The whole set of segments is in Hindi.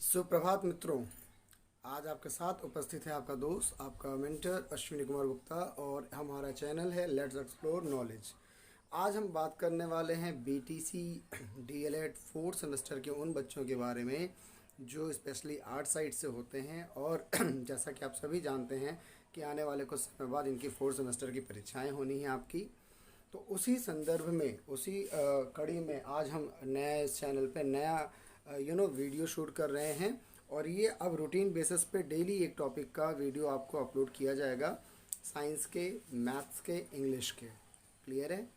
सुप्रभात मित्रों। आज आपके साथ उपस्थित है आपका दोस्त, आपका मेंटर अश्विनी कुमार गुप्ता और हमारा चैनल है लेट्स एक्सप्लोर नॉलेज। आज हम बात करने वाले हैं बीटीसी डीएलएड फोर्थ सेमेस्टर के उन बच्चों के बारे में जो स्पेशली आर्ट साइड से होते हैं। और जैसा कि आप सभी जानते हैं कि आने वाले कुछ समय बाद इनकी फोर्थ सेमेस्टर की परीक्षाएँ होनी हैं आपकी। तो उसी संदर्भ में, उसी कड़ी में आज हम नए चैनल पे नया वीडियो शूट कर रहे हैं। और ये अब रूटीन बेसिस पे डेली एक टॉपिक का वीडियो आपको अपलोड किया जाएगा, साइंस के, मैथ्स के, इंग्लिश के। क्लियर है?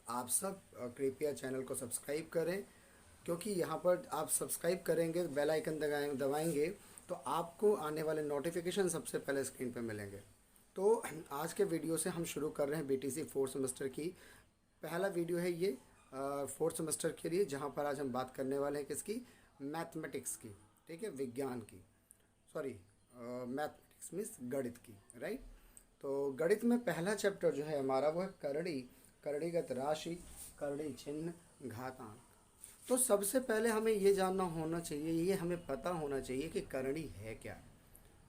आप सब कृपया चैनल को सब्सक्राइब करें, क्योंकि यहाँ पर आप सब्सक्राइब करेंगे, बेल आइकन दबाएंगे तो आपको आने वाले नोटिफिकेशन सबसे पहले स्क्रीन पे मिलेंगे। तो आज के वीडियो से हम शुरू कर रहे हैं बीटीसी फोर्थ सेमेस्टर की। पहला वीडियो है ये फोर्थ सेमेस्टर के लिए, जहाँ पर आज हम बात करने वाले हैं किसकी? मैथमेटिक्स की। ठीक है, विज्ञान की, सॉरी मैथमेटिक्स मीन्स गणित की, राइट। तो गणित में पहला चैप्टर जो है हमारा वो है करड़ी, करणीगत राशि, करड़ी चिन्ह, घातांक। तो सबसे पहले हमें ये जानना होना चाहिए, ये हमें पता होना चाहिए कि करणी है क्या।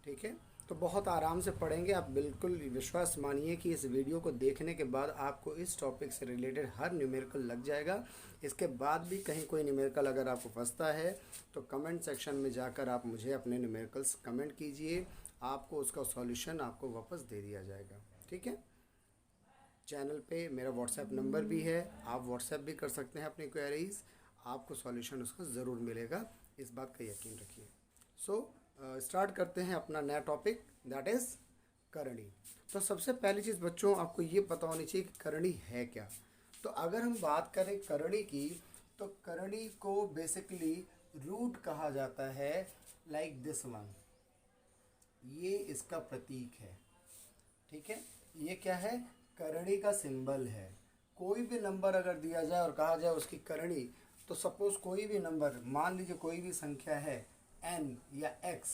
ठीक है, तो बहुत आराम से पढ़ेंगे आप, बिल्कुल विश्वास मानिए कि इस वीडियो को देखने के बाद आपको इस टॉपिक से रिलेटेड हर न्यूमेरिकल लग जाएगा। इसके बाद भी कहीं कोई न्यूमेरिकल अगर आपको फंसता है तो कमेंट सेक्शन में जाकर आप मुझे अपने न्यूमेरिकल्स कमेंट कीजिए, आपको उसका सॉल्यूशन आपको वापस दे दिया जाएगा। ठीक है, चैनल पे मेरा व्हाट्सएप नंबर भी है, आप व्हाट्सएप भी कर सकते हैं अपनी क्वेरीज, आपको सॉल्यूशन उसका ज़रूर मिलेगा, इस बात का यकीन रखिए। स्टार्ट करते हैं अपना नया टॉपिक, दैट इज़ करणी। तो सबसे पहली चीज़ बच्चों आपको ये पता होनी चाहिए कि करणी है क्या। तो अगर हम बात करें करणी की, तो करणी को बेसिकली रूट कहा जाता है, लाइक दिस वन। ये इसका प्रतीक है। ठीक है, ये क्या है? करणी का सिंबल है। कोई भी नंबर अगर दिया जाए और कहा जाए उसकी करणी, तो सपोज कोई भी नंबर, मान लीजिए कोई भी संख्या है n या x,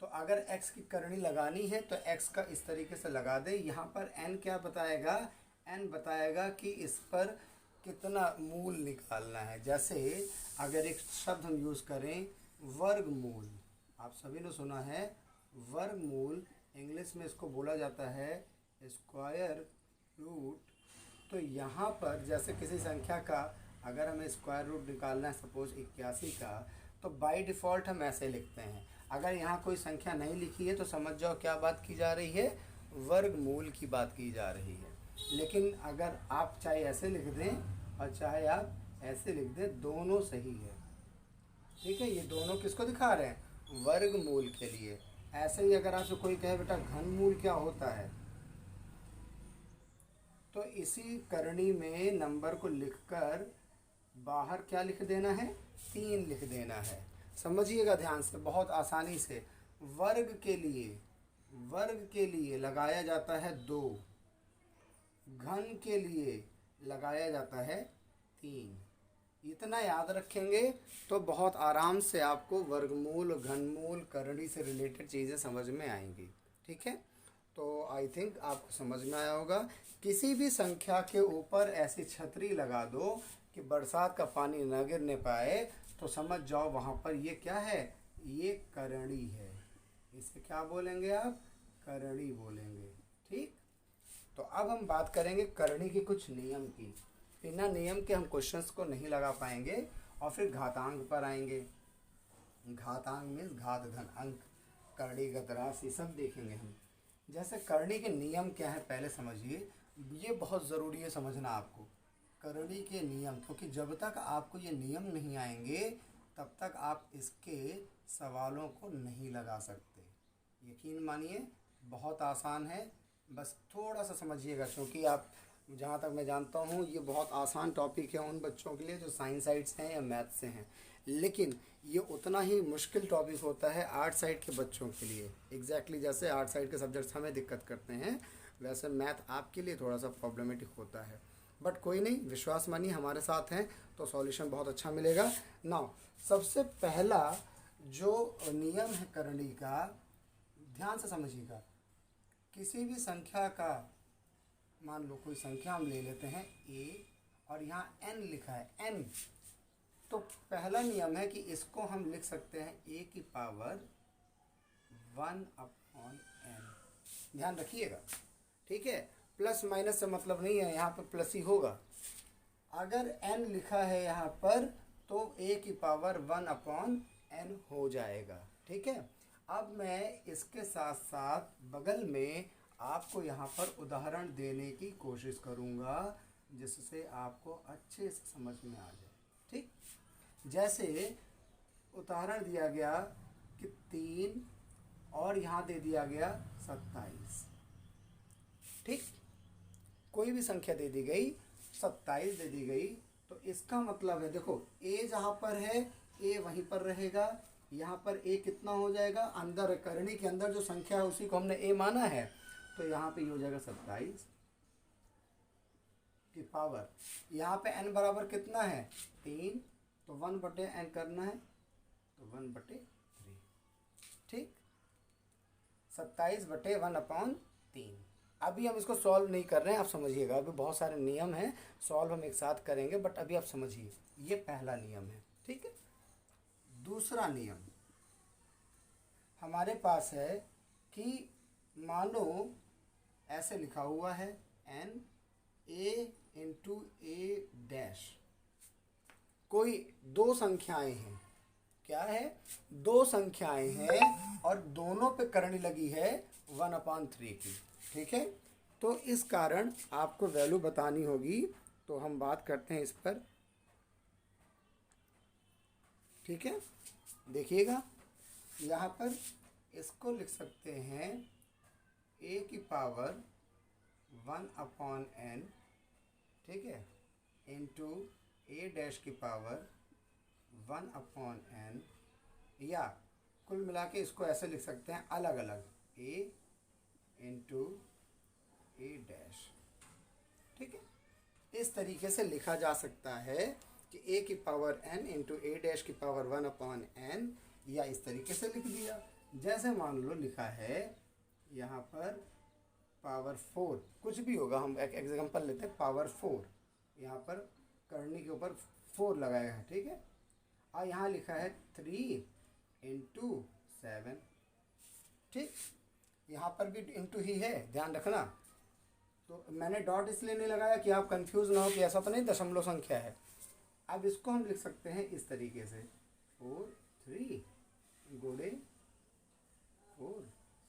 तो अगर x की करणी लगानी है तो x का इस तरीके से लगा दे। यहाँ पर n क्या बताएगा? n बताएगा कि इस पर कितना मूल निकालना है। जैसे अगर एक शब्द हम यूज़ करें वर्गमूल, आप सभी ने सुना है वर्गमूल, इंग्लिश में इसको बोला जाता है स्क्वायर रूट। तो यहाँ पर जैसे किसी संख्या का अगर हमें स्क्वायर रूट निकालना है, सपोज 81 का, तो बाय डिफ़ॉल्ट हम ऐसे लिखते हैं। अगर यहाँ कोई संख्या नहीं लिखी है तो समझ जाओ क्या बात की जा रही है? वर्गमूल की बात की जा रही है। लेकिन अगर आप चाहे ऐसे लिख दें और चाहे आप ऐसे लिख दें, दोनों सही है। ठीक है, ये दोनों किसको दिखा रहे हैं? वर्गमूल के लिए। ऐसे ही अगर आपसे कोई कहे बेटा घनमूल क्या होता है, तो इसी करणी में नंबर को लिखकर बाहर क्या लिख देना है? 3 लिख देना है। समझिएगा ध्यान से, बहुत आसानी से। वर्ग के लिए लगाया जाता है 2, घन के लिए लगाया जाता है 3। इतना याद रखेंगे तो बहुत आराम से आपको वर्गमूल, घनमूल, करणी से रिलेटेड चीज़ें समझ में आएंगी। ठीक है, तो आई थिंक आपको समझ में आया होगा। किसी भी संख्या के ऊपर ऐसी छतरी लगा दो कि बरसात का पानी न गिरने पाए, तो समझ जाओ वहाँ पर ये क्या है? ये करणी है। इसे क्या बोलेंगे आप? करणी बोलेंगे। ठीक, तो अब हम बात करेंगे करणी के कुछ नियम की। बिना नियम के हम क्वेश्चंस को नहीं लगा पाएंगे। और फिर घातांक पर आएंगे। घातांक मीन्स घात, घन, अंक, करणीगत राशि, सब देखेंगे हम। जैसे करणी के नियम क्या है पहले समझिए, ये बहुत ज़रूरी है समझना आपको, करणी के नियम। क्योंकि जब तक आपको ये नियम नहीं आएंगे तब तक आप इसके सवालों को नहीं लगा सकते। यकीन मानिए बहुत आसान है, बस थोड़ा सा समझिएगा। क्योंकि आप, जहाँ तक मैं जानता हूँ, ये बहुत आसान टॉपिक है उन बच्चों के लिए जो साइंस साइड से हैं या मैथ से हैं, लेकिन ये उतना ही मुश्किल टॉपिक होता है आर्ट साइड के बच्चों के लिए। एग्जैक्टली जैसे आर्ट साइड के सब्जेक्ट्स हमें दिक्कत करते हैं, वैसे मैथ आपके लिए थोड़ा सा प्रॉब्लमेटिक होता है। बट कोई नहीं, विश्वास मानिए हमारे साथ हैं तो सॉल्यूशन बहुत अच्छा मिलेगा। नाउ सबसे पहला जो नियम है करणी का, ध्यान से समझिएगा। किसी भी संख्या का, मान लो कोई संख्या हम ले लेते हैं a और यहाँ n लिखा है, n तो पहला नियम है कि इसको हम लिख सकते हैं ए की पावर 1/n। ध्यान रखिएगा, ठीक है। प्लस माइनस से मतलब नहीं है, यहाँ पर प्लस ही होगा। अगर n लिखा है यहाँ पर तो a की पावर 1/n हो जाएगा, ठीक है। अब मैं इसके साथ साथ बगल में आपको यहाँ पर उदाहरण देने की कोशिश करूँगा जिससे आपको अच्छे से समझ में आ जाए, ठीक। जैसे उदाहरण दिया गया कि 3 और यहाँ दे दिया गया 27, ठीक। कोई भी संख्या दे दी गई, 27 दे दी गई, तो इसका मतलब है देखो a जहाँ पर है a वहीं पर रहेगा। यहाँ पर a कितना हो जाएगा, अंदर करनी के अंदर जो संख्या है उसी को हमने a माना है, तो यहाँ पे ये हो जाएगा 27 की पावर। यहाँ पे n बराबर कितना है 3, तो 1/n करना है तो 1/3, ठीक। 27/1/3। अभी हम इसको सॉल्व नहीं कर रहे हैं, आप समझिएगा। अभी बहुत सारे नियम हैं, सॉल्व हम एक साथ करेंगे, बट अभी आप समझिए ये पहला नियम है, ठीक है। दूसरा नियम हमारे पास है कि मानो ऐसे लिखा हुआ है n a into a dash. कोई दो संख्याएं हैं, क्या है, दो संख्याएं हैं और दोनों पे करनी लगी है 1/3 की, ठीक है। तो इस कारण आपको वैल्यू बतानी होगी, तो हम बात करते हैं इस पर, ठीक है। देखिएगा यहाँ पर इसको लिख सकते हैं a की पावर 1/n, ठीक है, इंटू a डैश की पावर 1/n, या कुल मिला के इसको ऐसे लिख सकते हैं अलग अलग a इंटू a डैश, ठीक है। इस तरीके से लिखा जा सकता है कि a की power n into a dash की पावर 1/n, या इस तरीके से लिख दिया। जैसे मान लो लिखा है यहाँ पर पावर 4, कुछ भी होगा, हम एक एग्जांपल लेते हैं पावर 4, यहाँ पर करनी के ऊपर 4 लगाया है, ठीक है। और यहाँ लिखा है 3 इंटू 7, ठीक। यहाँ पर भी इंटू ही है, ध्यान रखना। तो मैंने डॉट इसलिए नहीं लगाया कि आप कंफ्यूज ना हो कि ऐसा तो नहीं दशमलव संख्या है। अब इसको हम लिख सकते हैं इस तरीके से 4 3 गुणे 4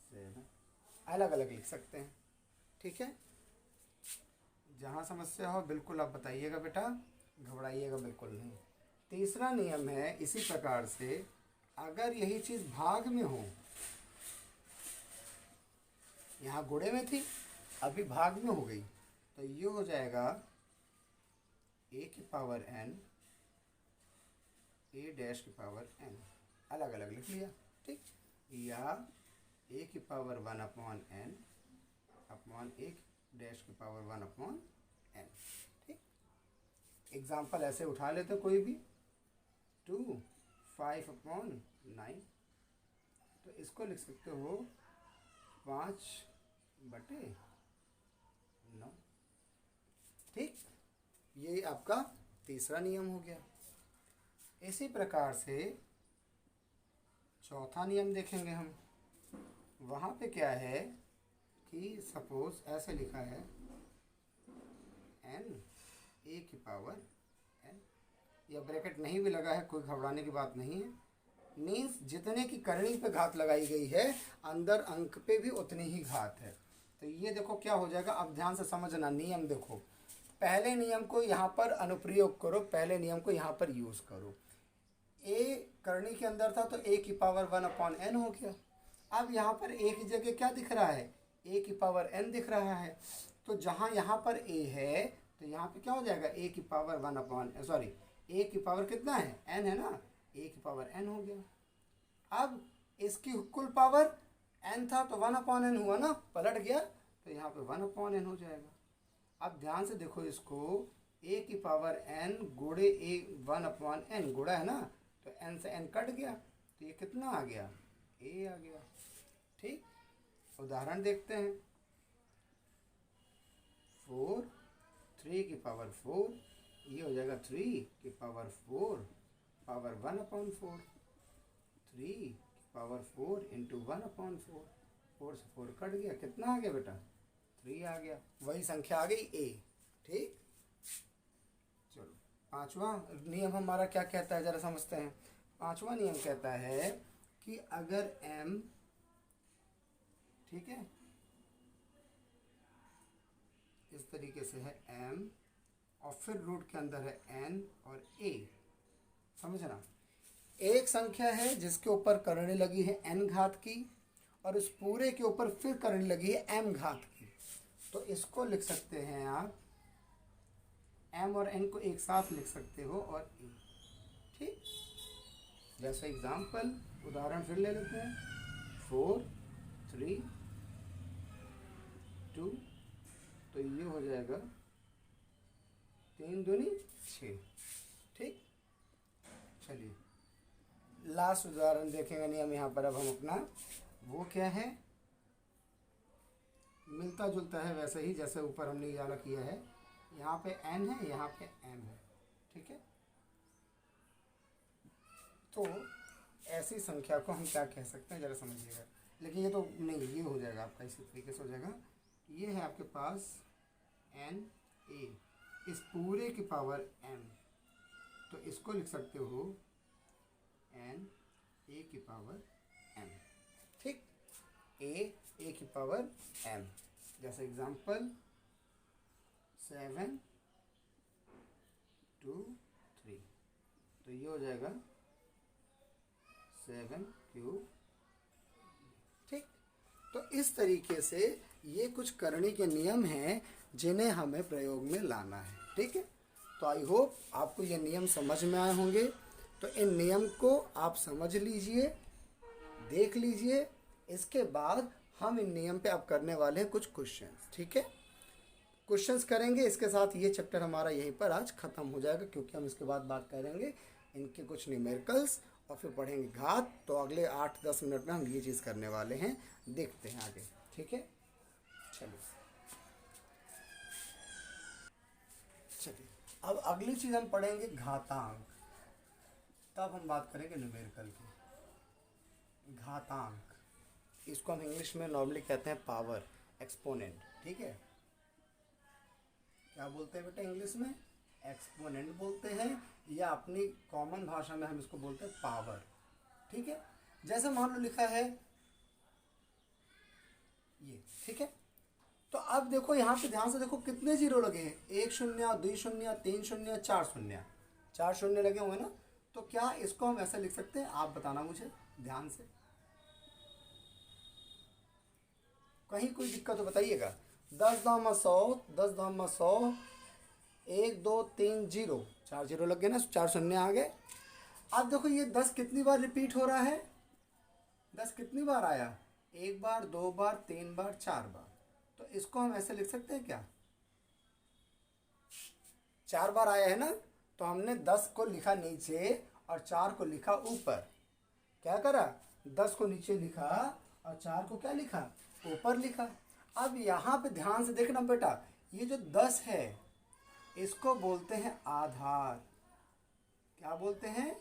7, अलग अलग लिख सकते हैं, ठीक है। जहाँ समस्या हो बिल्कुल आप बताइएगा बेटा, घबराइएगा बिल्कुल नहीं। तीसरा नियम है इसी प्रकार से, अगर यही चीज़ भाग में हो, यहाँ गुणे में थी अभी भाग में हो गई, तो ये हो जाएगा a की पावर n a डैश की पावर n, अलग अलग लिख लिया, ठीक। या a की power 1/n upon a dash की पावर 1/n, ठीक। एग्जाम्पल ऐसे उठा लेते कोई भी, 2 5/9, तो इसको लिख सकते हो 5/9, ठीक। ये आपका तीसरा नियम हो गया। इसी प्रकार से चौथा नियम देखेंगे हम। वहाँ पे क्या है कि सपोज ऐसे लिखा है n a की पावर n, या ब्रैकेट नहीं भी लगा है, कोई घबराने की बात नहीं है। मीन्स जितने की करनी पे घात लगाई गई है, अंदर अंक पे भी उतनी ही घात है। तो ये देखो क्या हो जाएगा, अब ध्यान से समझना नियम। देखो पहले नियम को यहाँ पर अनुप्रयोग करो, पहले नियम को यहाँ पर यूज़ करो। a करनी के अंदर था तो a की पावर 1/n हो गया। अब यहाँ पर a की जगह क्या दिख रहा है, a की पावर n दिख रहा है। तो जहाँ यहाँ पर a है तो यहाँ पे क्या हो जाएगा, a की पावर 1/n, सॉरी a की पावर कितना है, n है ना, a की पावर n हो गया। अब इसकी कुल पावर n था तो 1/n हुआ ना, पलट गया तो यहाँ पे 1/n हो जाएगा। अब ध्यान से देखो इसको, a की पावर n गुणे a 1/n गुणा है ना, तो n से n कट गया तो ये कितना आ गया, a आ गया, ठीक। उदाहरण देखते हैं, 4 3 की पावर 4, ये हो जाएगा 3 की पावर 4 पावर 1/4, 3 की पावर 4 इंटू 1/4, 4 से 4 कट गया, कितना आ गया बेटा 3 आ गया, वही संख्या आ गई a। ठीक, चलो पांचवा नियम हमारा क्या कहता है जरा समझते हैं। पांचवा नियम कहता है कि अगर m, ठीक है, इस तरीके से है m और फिर रूट के अंदर है n और a, समझना, एक संख्या है जिसके ऊपर करने लगी है n घात की और इस पूरे के ऊपर फिर करने लगी है m घात की, तो इसको लिख सकते हैं आप m और n को एक साथ लिख सकते हो और a। ठीक, जैसे एग्जाम्पल उदाहरण फिर ले लेते हैं, 4 3 2, तो ये हो जाएगा 3 दूनी 6। ठीक, चलिए लास्ट उदाहरण देखेंगे नियम यहाँ पर अब हम अपना, वो क्या है, मिलता जुलता है वैसे ही जैसे ऊपर हमने ये वाला किया है, यहाँ पे n है, यहाँ पे m है। ठीक है, तो ऐसी संख्या को हम क्या कह सकते हैं जरा समझिएगा, लेकिन ये तो नहीं, ये हो जाएगा आपका इसी तरीके से हो जाएगा, ये है आपके पास n a, इस पूरे की पावर m, तो इसको लिख सकते हो n a की पावर m। ठीक, a की पावर m, जैसे एग्जांपल 7 2 3, तो ये हो जाएगा 7 क्यूब। ठीक, तो इस तरीके से ये कुछ करने के नियम हैं जिन्हें हमें प्रयोग में लाना है। ठीक है, तो आई होप आपको ये नियम समझ में आए होंगे। तो इन नियम को आप समझ लीजिए, देख लीजिए, इसके बाद हम इन नियम पे अब करने वाले हैं कुछ क्वेश्चंस। ठीक है, क्वेश्चंस करेंगे, इसके साथ ये चैप्टर हमारा यहीं पर आज ख़त्म हो जाएगा, क्योंकि हम इसके बाद बात करेंगे इनके कुछ न्यूमेरिकल्स और फिर पढ़ेंगे घात। तो अगले 8-10 मिनट में हम ये चीज़ करने वाले हैं, देखते हैं आगे। ठीक है, चलिए अब अगली चीज़ हम पढ़ेंगे घातांक, तब हम बात करेंगे न्यूमेरिकल की। घातांक, इसको हम इंग्लिश में नॉर्मली कहते हैं पावर, एक्सपोनेंट। ठीक है, क्या बोलते हैं बेटा इंग्लिश में, एक्सपोनेंट बोलते हैं, या अपनी कॉमन भाषा में हम इसको बोलते हैं पावर। ठीक है, जैसे मान लो लिखा है ये। ठीक है, तो अब देखो यहाँ पे ध्यान से देखो कितने जीरो लगे हैं, 1 शून्य 2 शून्य 3 शून्य 4 शून्य, 4 शून्य लगे हुए ना। तो क्या इसको हम ऐसे लिख सकते हैं, आप बताना मुझे ध्यान से, कहीं कोई दिक्कत तो बताइएगा। 10 10 100, 1 2 3 0, 4 जीरो लग गए ना, 4 शून्य आ गए। अब देखो ये 10 कितनी बार रिपीट हो रहा है, 10 कितनी बार आया, 1 बार 2 बार 3 बार 4 बार, तो इसको हम ऐसे लिख सकते हैं क्या, 4 बार आया है ना, तो हमने 10 को लिखा नीचे और 4 को लिखा ऊपर। क्या करा, 10 को नीचे लिखा और 4 को क्या लिखा, ऊपर लिखा। अब यहाँ पे ध्यान से देखना बेटा, ये जो 10 है इसको बोलते हैं आधार। क्या बोलते हैं,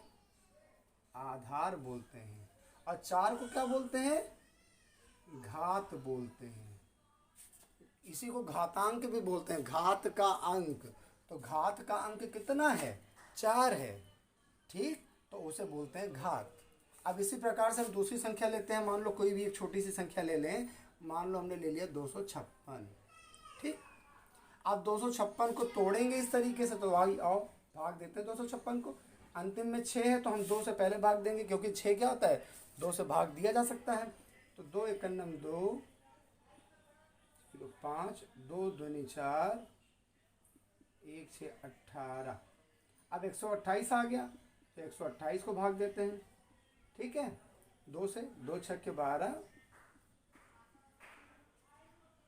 आधार बोलते हैं। और 4 को क्या बोलते हैं, घात बोलते हैं। इसी को घातांक भी बोलते हैं, घात का अंक। तो घात का अंक कितना है, 4 है। ठीक, तो उसे बोलते हैं घात। अब इसी प्रकार से हम दूसरी संख्या लेते हैं, मान लो कोई भी एक छोटी सी संख्या ले लें, मान लो हमने ले लिया 256। ठीक, अब 256 को तोड़ेंगे इस तरीके से, तो आओ भाग देते हैं 256 को। अंतिम में 6 है तो हम 2 से पहले भाग देंगे, क्योंकि 6 क्या होता है, 2 से भाग दिया जा सकता है। तो 2 × 2 5, 2 दूनी 4, 1 6 18। अब 128 आ गया, तो 128 को भाग देते हैं। ठीक है, 2 से, 2 6 12,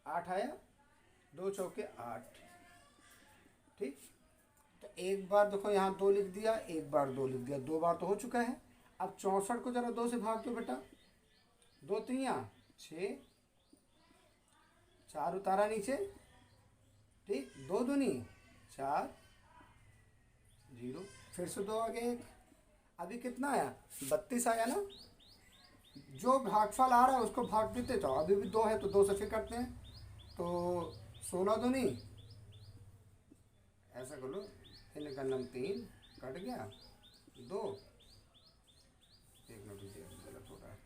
8 आया, 2 चौके 8। ठीक, तो एक बार देखो यहाँ 2 लिख दिया, एक बार 2 लिख दिया, 2 बार तो हो चुका है। अब 64 को जरा 2 से भाग दो बेटा, 2 3 6, 4 उतारा नीचे। ठीक, 2 दूनी 4, 0, फिर से 2 आ गए 1। अभी कितना आया, 32 आया ना। जो भागफल आ रहा है उसको भाग देते जाओ, अभी भी 2 है तो 2 से फिर करते हैं, तो 16 तो नहीं, ऐसा कर लो, 3 का नाम 3 कट गया, 2, 1 मिनट रुकिए गलत हो रहा है,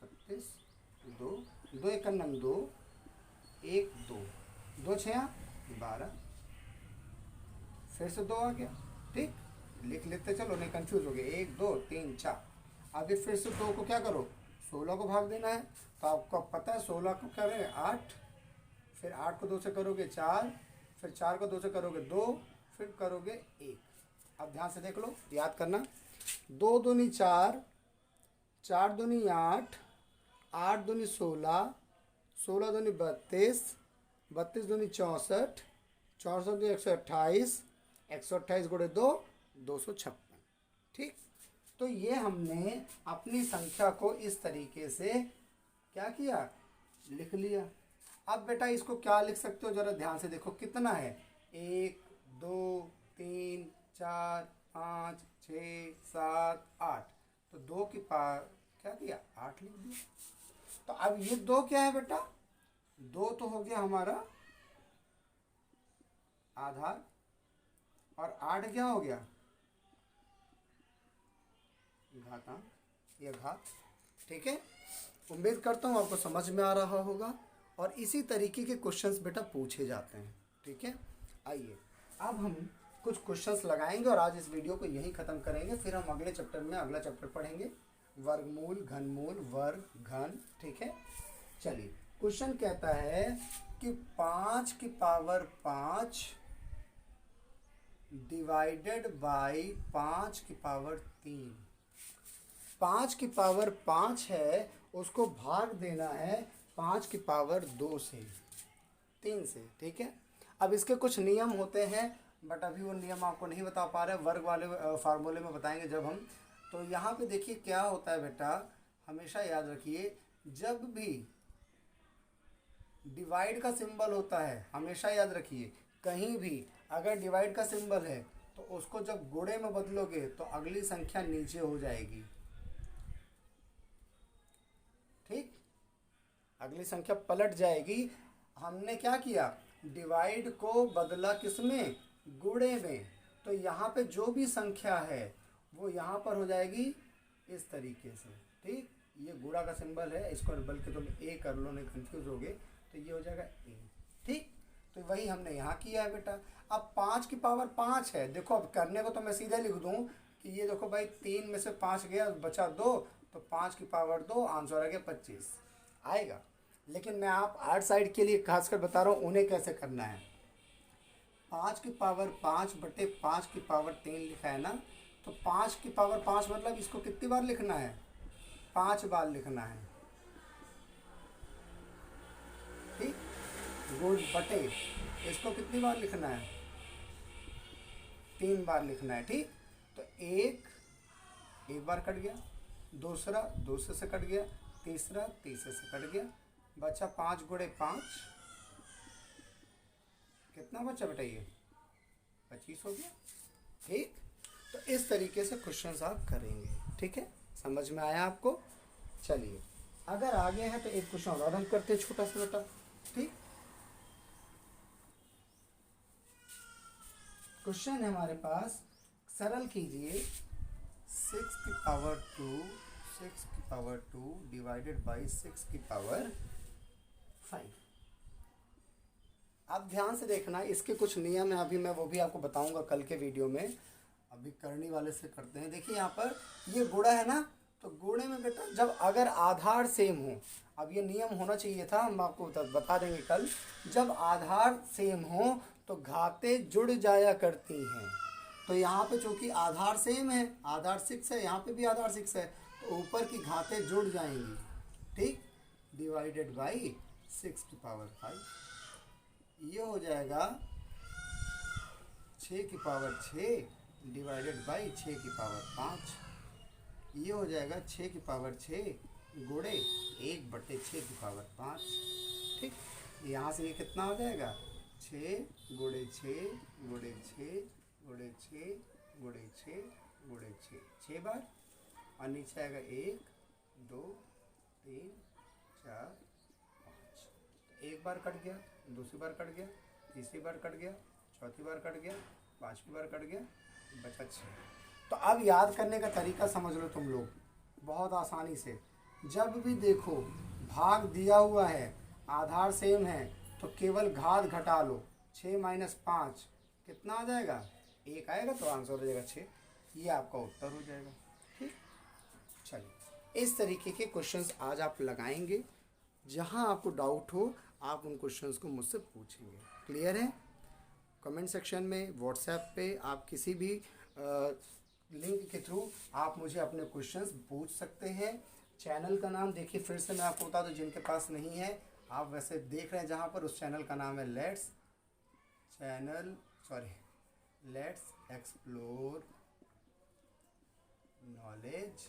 32, 2, 2 1 का नाम 2, 1 2, 2 6 12, फिर से 2 आ गया। ठीक, लिख लेते चलो, नहीं कंफ्यूज हो गए, 1 2 3 4। अभी फिर से 2 को क्या करो, 16 को भाग देना है, तो आपको पता है 16 को करें 8, फिर 8 को 2 से करोगे 4, फिर 4 को 2 से करोगे 2, फिर करोगे 1। अब ध्यान से देख लो, याद करना, 2 दूनी 4, 4 दूनी 8, 8 दूनी 16, 16 दूनी 32, 32 दूनी 64, 64 दूनी 128, 128 गुणे 2 256। ठीक, तो ये हमने अपनी संख्या को इस तरीके से क्या किया, लिख लिया। अब बेटा इसको क्या लिख सकते हो, जरा ध्यान से देखो, कितना है, 1 2 3 4 5 6 7 8, तो 2 की पावर क्या दिया, 8 लिख दिया। तो अब ये 2 क्या है बेटा, 2 तो हो गया हमारा आधार, और 8 क्या हो गया, घातांक या घात। ठीक है, उम्मीद करता हूँ आपको समझ में आ रहा होगा, और इसी तरीके के क्वेश्चंस बेटा पूछे जाते हैं। ठीक है, आइए अब हम कुछ क्वेश्चंस लगाएंगे और आज इस वीडियो को यहीं ख़त्म करेंगे, फिर हम अगले चैप्टर में अगला चैप्टर पढ़ेंगे, वर्गमूल, घनमूल, वर्ग, घन। ठीक है, चलिए क्वेश्चन कहता है कि 5 की पावर 5 डिवाइडेड बाई 5 की पावर 3। 5 की पावर 5 है, उसको भाग देना है 5 की पावर 2 से, 3 से। ठीक है, अब इसके कुछ नियम होते हैं, बट अभी वो नियम आपको नहीं बता पा रहे, वर्ग वाले फार्मूले में बताएंगे जब हम। तो यहाँ पे देखिए क्या होता है बेटा, हमेशा याद रखिए, जब भी डिवाइड का सिंबल होता है, हमेशा याद रखिए, कहीं भी अगर डिवाइड का सिंबल है तो उसको जब गुणे में बदलोगे तो अगली संख्या नीचे हो जाएगी। ठीक, अगली संख्या पलट जाएगी। हमने क्या किया, डिवाइड को बदला किसमें, गुणे में, तो यहाँ पे जो भी संख्या है वो यहाँ पर हो जाएगी इस तरीके से। ठीक, ये गुणा का सिंबल है, इसको बल्कि तुम ए कर लो, नहीं कंफ्यूज हो गए, तो ये हो जाएगा ए। ठीक, तो वही हमने यहाँ किया है बेटा। अब 5 की पावर 5 है, देखो अब करने को तो मैं सीधे लिख दूँ कि ये देखो भाई 3 में से 5 गया, बचा 2, तो 5 की पावर 2, आंसर आ गया 25 आएगा। लेकिन मैं आप आर्ट साइड के लिए खासकर बता रहा हूँ उन्हें कैसे करना है। 5 की पावर 5 बटे 5 की पावर 3 लिखा है ना, तो 5 की पावर 5 मतलब इसको कितनी बार लिखना है, 5 बार लिखना है। ठीक, गुण बटे इसको कितनी बार लिखना है, 3 बार लिखना है। ठीक, तो एक बार कट गया, दूसरा दूसरे से कट गया, तीसरा तीसरे से कट गया, बचा 5 गुणे 5, कितना बचा बेटा, ये 25 हो गया। ठीक, तो इस तरीके से क्वेश्चन आप करेंगे। ठीक है, समझ में आया आपको। चलिए अगर आगे है तो एक क्वेश्चन और हम करते हैं, छोटा सा बेटा। ठीक, क्वेश्चन है हमारे पास, सरल कीजिए 6 की पावर 2 डिवाइडेड बाई 6 की पावर 5। आप ध्यान से देखना, इसके कुछ नियम है, अभी मैं वो भी आपको बताऊंगा कल के वीडियो में। अभी करनी वाले से करते हैं। देखिए यहाँ पर ये गुणा है ना, तो गुणे में बेटा जब अगर आधार सेम हो, अब ये नियम होना चाहिए था, हम आपको बता देंगे कल, जब आधार सेम हो तो घातें जुड़ जाया करती हैं। तो यहाँ पे चूँकि आधार सेम है, आधार 6 है, यहाँ पे भी आधार 6 है, तो ऊपर की घातें जुड़ जाएंगी। ठीक, डिवाइडेड बाई 6 की पावर 5, ये हो जाएगा 6 की पावर 6 डिवाइडेड बाई 6 की पावर 5, ये हो जाएगा 6 की पावर 6 गुणे 1 बटे 6 की पावर 5। ठीक, यहाँ से ये कितना हो जाएगा, 6 गुणे 6 गुणे 6 गुणे 6 गुणे 6 गुणे 6, 6 बार, और नीचे आएगा 1 2 3 4 5। एक बार कट गया, दूसरी बार कट गया, तीसरी बार कट गया, चौथी बार कट गया, पांचवी बार कट गया, बचा 6। तो अब याद करने का तरीका समझ लो तुम लोग, बहुत आसानी से। जब भी देखो भाग दिया हुआ है, आधार सेम है, तो केवल घात घटा लो। 6 माइनस 5 कितना आ जाएगा? 1 आएगा, तो आंसर हो जाएगा 6। ये आपका उत्तर हो जाएगा। ठीक, चलिए इस तरीके के क्वेश्चंस आज आप लगाएंगे। जहां आपको डाउट हो आप उन क्वेश्चंस को मुझसे पूछेंगे। क्लियर है? कमेंट सेक्शन में, व्हाट्सएप पे, आप किसी भी लिंक के थ्रू आप मुझे अपने क्वेश्चंस पूछ सकते हैं। चैनल का नाम देखिए, फिर से मैं आपको बता दूं, जिनके पास नहीं है, आप वैसे देख रहे हैं जहां पर, उस चैनल का नाम है लेट्स एक्सप्लोर नॉलेज।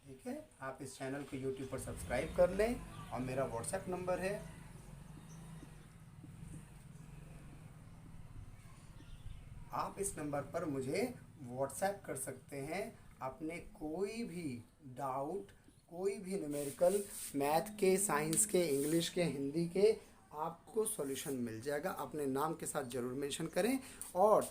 ठीक है, आप इस चैनल को यूट्यूब पर सब्सक्राइब कर लें, और मेरा व्हाट्सएप नंबर है, आप इस नंबर पर मुझे व्हाट्सएप कर सकते हैं। अपने कोई भी डाउट, कोई भी न्यूमेरिकल, मैथ के, साइंस के, इंग्लिश के, हिंदी के, आपको सॉल्यूशन मिल जाएगा। अपने नाम के साथ ज़रूर मेंशन करें। और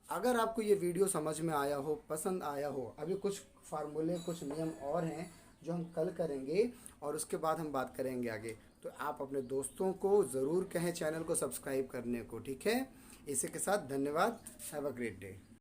अगर आपको ये वीडियो समझ में आया हो, पसंद आया हो, अभी कुछ फार्मूले, कुछ नियम और हैं जो हम कल करेंगे, और उसके बाद हम बात करेंगे आगे। तो आप अपने दोस्तों को ज़रूर कहें चैनल को सब्सक्राइब करने को। ठीक है, इसी के साथ धन्यवाद। Have a great day.